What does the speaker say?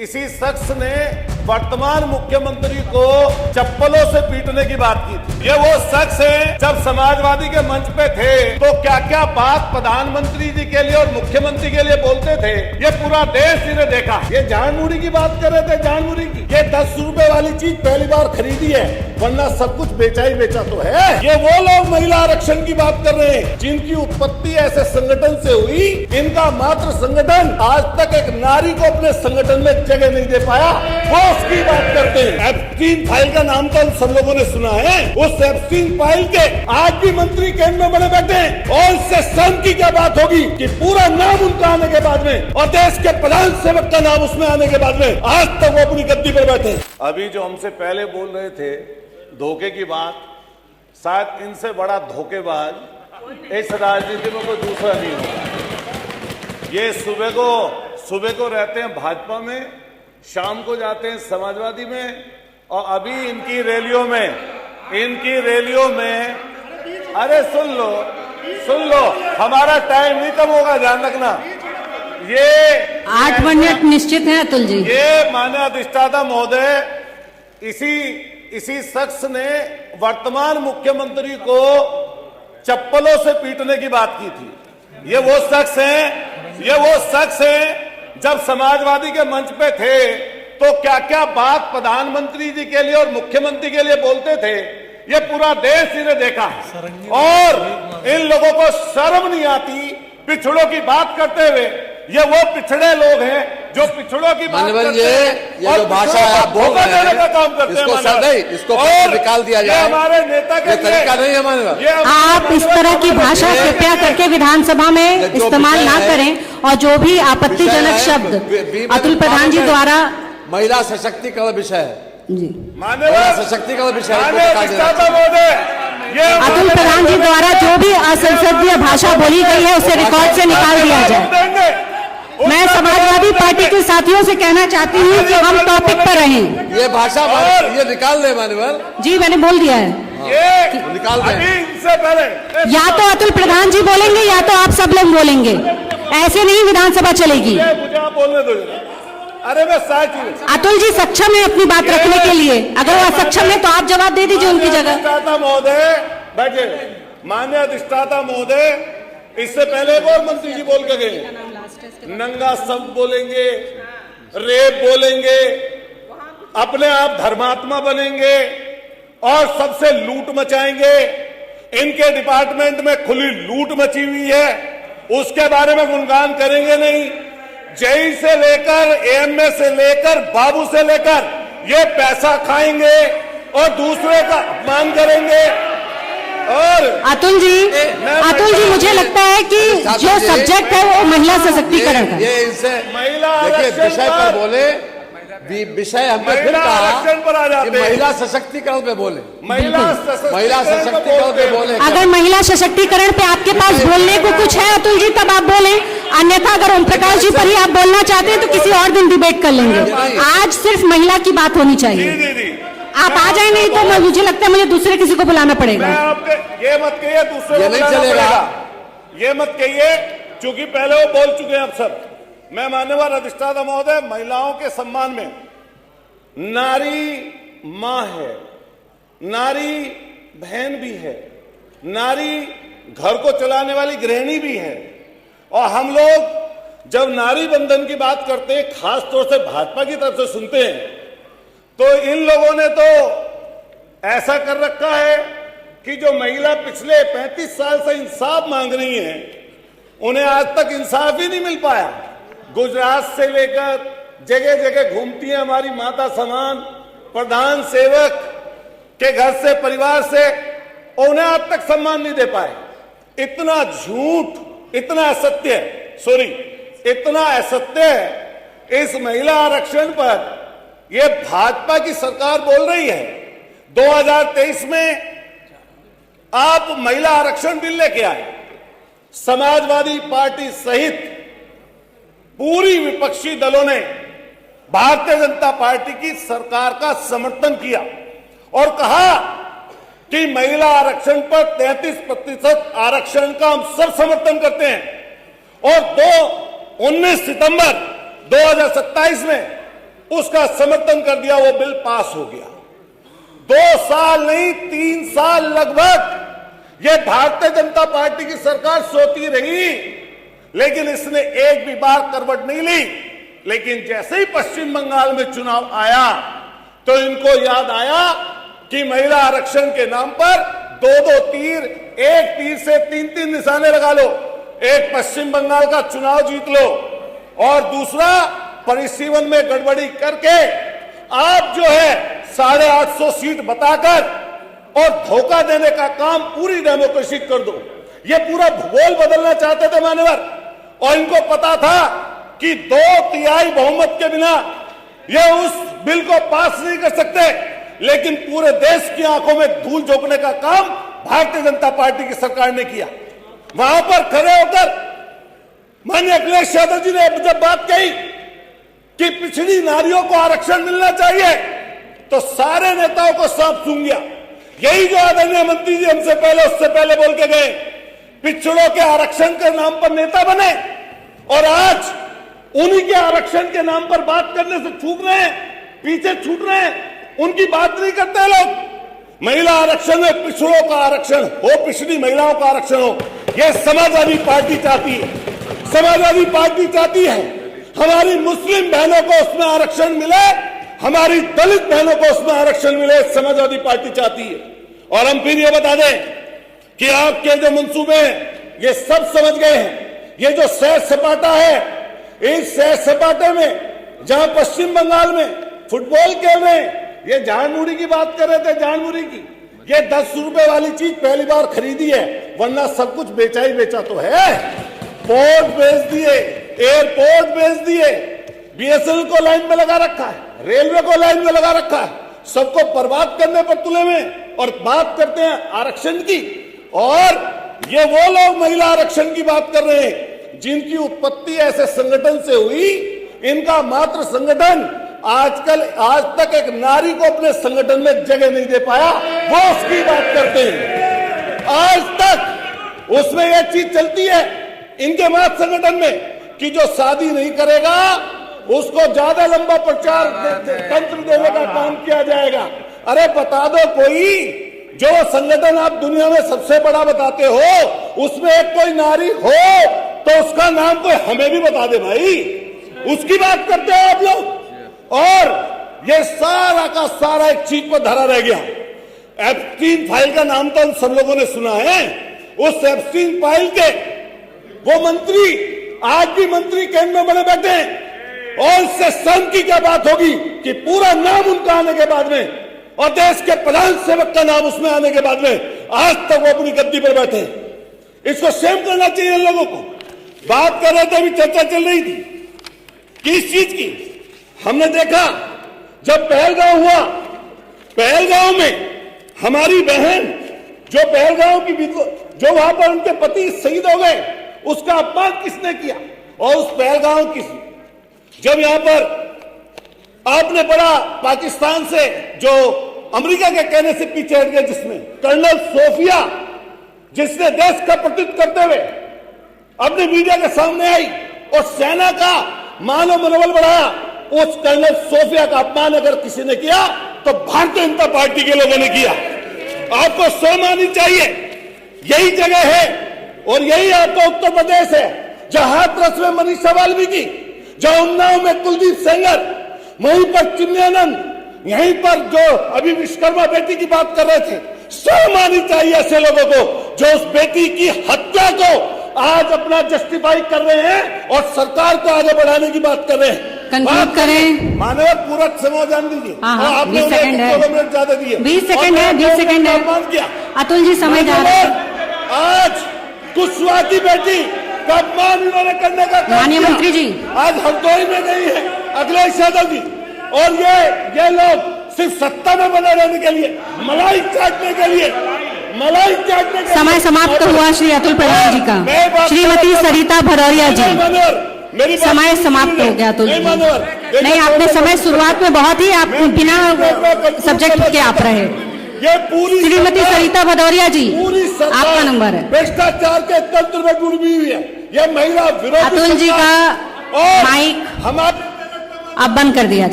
इसी शख्स ने वर्तमान मुख्यमंत्री को चप्पलों से पीटने की बात की थी। ये वो शख्स है, जब समाजवादी के मंच पे थे तो क्या क्या बात प्रधानमंत्री जी के लिए और मुख्यमंत्री के लिए बोलते थे, ये पूरा देश इन्हें देखा। ये जानमुड़ी की बात कर रहे थे, जानमुड़ी की। ये 10 रुपए वाली चीज पहली बार खरीदी है, वरना सब कुछ बेचा ही बेचा तो है। ये वो लोग महिला आरक्षण की बात कर रहे हैं जिनकी उत्पत्ति ऐसे संगठन से हुई, इनका मात्र संगठन आज तक एक नारी को अपने संगठन में जगह नहीं दे पाया, वो उसकी बात करते हैं। एप्स्टीन फाइल का नाम तो हम सब लोगों ने सुना है। उस एप्स्टीन फाइल के आज भी मंत्री केंद्र में बने बैठे हैं, और इससे शर्म की क्या बात होगी कि पूरा नाम उनका आने के बाद में और देश के प्रधान सेवक का नाम उसमें आने के बाद में आज तक वो अपनी गद्दी पर बैठे। अभी जो हमसे पहले बोल रहे थे धोखे की बात, शायद इनसे बड़ा धोखेबाज इस राजनीति में कोई दूसरा नहीं होगा। ये सुबह को रहते हैं भाजपा में, शाम को जाते हैं समाजवादी में, और अभी इनकी रैलियों में अरे सुन लो, हमारा टाइम नहीं कम होगा, ध्यान रखना। ये 8 मिनट निश्चित है अतुल जी। ये माननीय अधिष्ठाता महोदय, इसी शख्स ने वर्तमान मुख्यमंत्री को चप्पलों से पीटने की बात की थी। ये वो शख्स है जब समाजवादी के मंच पे थे तो क्या क्या बात प्रधानमंत्री जी के लिए और मुख्यमंत्री के लिए बोलते थे, ये पूरा देश इन्हें देखा। और इन लोगों को शर्म नहीं आती पिछड़ों की बात करते हुए। ये वो पिछड़े लोग हैं जो पिछड़ों की बात करते हैं, ये जो भाषा है आप बोल रहे हैं का काम करते हैं। इसको निकाल दिया जाए, हमारे नेता के तरीका नहीं है माननीय। आप इस तरह की भाषा कृपया करके विधानसभा में इस्तेमाल ना करें, और जो भी आपत्तिजनक शब्द अतुल प्रधान जी द्वारा महिला सशक्तिकरण विषय है जी, महिला सशक्तिकरण विषय अतुल प्रधान जी द्वारा जो भी असंसदीय भाषा बोली गई है उसे रिकॉर्ड से निकाल दिया जाए। मैं समाजवादी पार्टी के साथियों से कहना चाहती हूँ कि हम टॉपिक पर रहें। ये भाषा ये निकाल दे माननीय जी, मैंने बोल दिया है। निकाल दे। या तो अतुल प्रधान जी बोलेंगे या तो आप सब लोग बोलेंगे, ऐसे नहीं विधानसभा चलेगी। अरे मैं अतुल जी सक्षम है अपनी बात रखने के लिए, अगर वो असक्षम है तो आप जवाब दे दीजिए उनकी जगह। महोदय बैठे, माननीय अधिष्ठाता महोदय, इससे पहले एक और मंत्री जी बोल के गए, नंगा शब्द बोलेंगे, रेप बोलेंगे, अपने आप धर्मात्मा बनेंगे और सबसे लूट मचाएंगे। इनके डिपार्टमेंट में खुली लूट मची हुई है, उसके बारे में गुणगान करेंगे नहीं। जेई से लेकर एएमए से लेकर बाबू से लेकर ये पैसा खाएंगे और दूसरे का अपमान करेंगे। और अतुल जी मुझे लगता है कि जो सब्जेक्ट है वो महिला सशक्तिकरण का। ये इनसे महिला विषय पर बोले, विषय हमने फिर कहा कि महिला सशक्तिकरण पे बोले, महिला सशक्तिकरण पे बोले। अगर महिला सशक्तिकरण पे आपके पास बोलने को कुछ है अतुल जी तब आप बोलें, अन्यथा अगर ओम प्रकाश जी पर ही आप बोलना चाहते हैं तो किसी और दिन डिबेट कर लेंगे। आज सिर्फ महिला की बात होनी चाहिए। आप आ जाए, नहीं तो मुझे लगता है मुझे दूसरे किसी को बुलाना पड़ेगा। ये मत कहिए दूसरे नहीं चलेगा, ये मत कहिए, क्योंकि पहले वो बोल चुके हैं अब सब। मैं माननीय अधिष्ठाता महोदय, महिलाओं के सम्मान में नारी मां है, नारी बहन भी है, नारी घर को चलाने वाली गृहिणी भी है। और हम लोग जब नारी बंधन की बात करते हैं, खास तौर से भाजपा की तरफ से सुनते हैं, तो इन लोगों ने तो ऐसा कर रखा है कि जो महिला पिछले 35 साल से इंसाफ मांग रही हैं, उन्हें आज तक इंसाफ ही नहीं मिल पाया। गुजरात से लेकर जगह जगह घूमती है हमारी माता समान, प्रधान सेवक के घर से, परिवार से, उन्हें आज तक सम्मान नहीं दे पाए। इतना झूठ, इतना असत्य है इस महिला आरक्षण पर। यह भाजपा की सरकार बोल रही है 2023 में आप महिला आरक्षण बिल लेके आए, समाजवादी पार्टी सहित पूरी विपक्षी दलों ने भारतीय जनता पार्टी की सरकार का समर्थन किया और कहा कि महिला आरक्षण पर 33% आरक्षण का हम सब समर्थन करते हैं। और 19 सितंबर 2027 में उसका समर्थन कर दिया, वो बिल पास हो गया। 2 साल नहीं 3 साल लगभग ये भारतीय जनता पार्टी की सरकार सोती रही, लेकिन इसने एक भी बार करवट नहीं ली। लेकिन जैसे ही पश्चिम बंगाल में चुनाव आया तो इनको याद आया कि महिला आरक्षण के नाम पर 2-2 तीर, एक तीर से 3-3 निशाने लगा लो। एक पश्चिम बंगाल का चुनाव जीत लो और दूसरा परिसीमन में गड़बड़ी करके आप जो है 850 सीट बताकर और धोखा देने का काम पूरी डेमोक्रेसी कर दो। ये पूरा भूगोल बदलना चाहते थे मान्यवर, और इनको पता था कि 2/3 बहुमत के बिना ये उस बिल को पास नहीं कर सकते। लेकिन पूरे देश की आंखों में धूल झोंकने का काम भारतीय जनता पार्टी की सरकार ने किया। वहां पर खड़े होकर माननीय अखिलेश यादव जी ने जब बात कही कि पिछड़ी नारियों को आरक्षण मिलना चाहिए, तो सारे नेताओं को सांप सूंघ गया। यही जो आदरणीय मंत्री जी हमसे पहले उससे पहले बोल के गए, पिछड़ों के आरक्षण के नाम पर नेता बने और आज उन्हीं के आरक्षण के नाम पर बात करने से चूक रहे हैं, पीछे छूट रहे हैं, उनकी बात नहीं करते लोग। महिला आरक्षण में पिछड़ों का आरक्षण हो, पिछड़ी महिलाओं का आरक्षण हो, यह समाजवादी पार्टी चाहती है। समाजवादी पार्टी चाहती है हमारी मुस्लिम बहनों को उसमें आरक्षण मिले, हमारी दलित बहनों को उसमें आरक्षण मिले, समाजवादी पार्टी चाहती है। और हम फिर ये बता दें कि आपके जो मंसूबे हैं ये सब समझ गए हैं। ये जो सैर सपाटा है, इस सैर सपाटे में जहां पश्चिम बंगाल में फुटबॉल खेल रहे हैं, ये जानमुड़ी की बात कर रहे थे, जानमुड़ी की, ये 10 रुपए वाली चीज पहली बार खरीदी है, वरना सब कुछ बेचा ही बेचा तो है। पोर्ट बेच दिए, एयरपोर्ट बेच दिए, बीएसएनएल को लाइन में लगा रखा है, रेलवे को लाइन में लगा रखा है, सबको बर्बाद करने पर तुले हुए। और बात करते हैं आरक्षण की, और ये वो लोग महिला आरक्षण की बात कर रहे हैं जिनकी उत्पत्ति ऐसे संगठन से हुई, इनका मात्र संगठन आज तक एक नारी को अपने संगठन में जगह नहीं दे पाया, वो उसकी बात करते हैं। आज तक उसमें यह चीज चलती है इनके मात्र संगठन में कि जो शादी नहीं करेगा उसको ज्यादा लंबा प्रचार तंत्र देने का काम किया जाएगा। अरे बता दो कोई, जो संगठन आप दुनिया में सबसे बड़ा बताते हो उसमें एक कोई नारी हो तो उसका नाम कोई हमें भी बता दे भाई, उसकी बात करते हो आप लोग। और ये सारा का सारा एक चीज पर धरा रह गया। एप्स्टीन फाइल का नाम तो हम सब लोगों ने सुना है। उस एप्स्टीन फाइल के वो मंत्री आज भी मंत्री केंद्र में बने बैठे हैं, और इससे शर्म की क्या बात होगी कि पूरा नाम उनका आने के बाद में और देश के प्रधान सेवक का नाम उसमें आने के बाद में आज तक वो अपनी गद्दी पर बैठे हैं। इसको सेम करना चाहिए इन लोगों को। बात कर रहे थे, अभी चर्चा चल रही थी किस चीज की। हमने देखा जब पहलगांव हुआ, पहलगांव में हमारी बहन जो पहलगांव की जो वहां पर उनके पति शहीद हो गए, उसका अपमान किसने किया। और उस पहलगांव की जब यहां पर आपने बड़ा पाकिस्तान से जो अमेरिका के कहने से पीछे हट गए, जिसमें कर्नल सोफिया जिसने देश का प्रतिनिधित्व करते हुए अपने मीडिया के सामने आई और सेना का मानव मनोबल बढ़ाया, उस कर्नल सोफिया का अपमान अगर किसी ने किया तो भारतीय जनता पार्टी के लोगों ने किया। आपको शर्म आनी चाहिए। यही जगह है और यही आपका उत्तर प्रदेश है जहां हाथरस में मनीषा वाल्मीकि, जहां उन्नाव में कुलदीप सेंगर, वहीं पर चिन्मयानंद, यहीं पर जो अभी विश्वकर्मा बेटी की बात कर रहे थे। शर्म आनी चाहिए ऐसे लोगों को जो उस बेटी की हत्या को आज अपना जस्टिफाई कर रहे हैं और सरकार को आगे बढ़ाने की बात कर रहे हैं। कंक्लूड करें। मानव पूरा समय जान दीजिए। हाँ, आपने 20 सेकंड है, 2 मिनट ज्यादा दिए। 20 सेकंड है, 20 सेकंड है। अतुल जी समय जा रहा है। आज कुशवाहा की बेटी का अपमान इन्होंने करने का काम माननीय किया। मंत्री जी आज हरदोई में गई है अखिलेश यादव जी, और ये लोग सिर्फ सत्ता में बने रहने के लिए, मलाई चाटने के लिए, मलाई चाटने के समय समाप्त हुआ श्री अतुल प्रधान जी का। श्रीमती सरिता भदौरिया जी, समय समाप्त हो गया अतुल जी। नहीं, आपने समय शुरुआत में बहुत ही आप बिना सब्जेक्ट के आप रहे। ये पूरी श्रीमती सरिता भदौरिया जी, पूरी आपका नंबर है। भ्रष्टाचार के तंत्र में डूबी हुई है। ये महिला विरोधी अतुल जी का माइक हमारे अब बंद कर दिया जाए।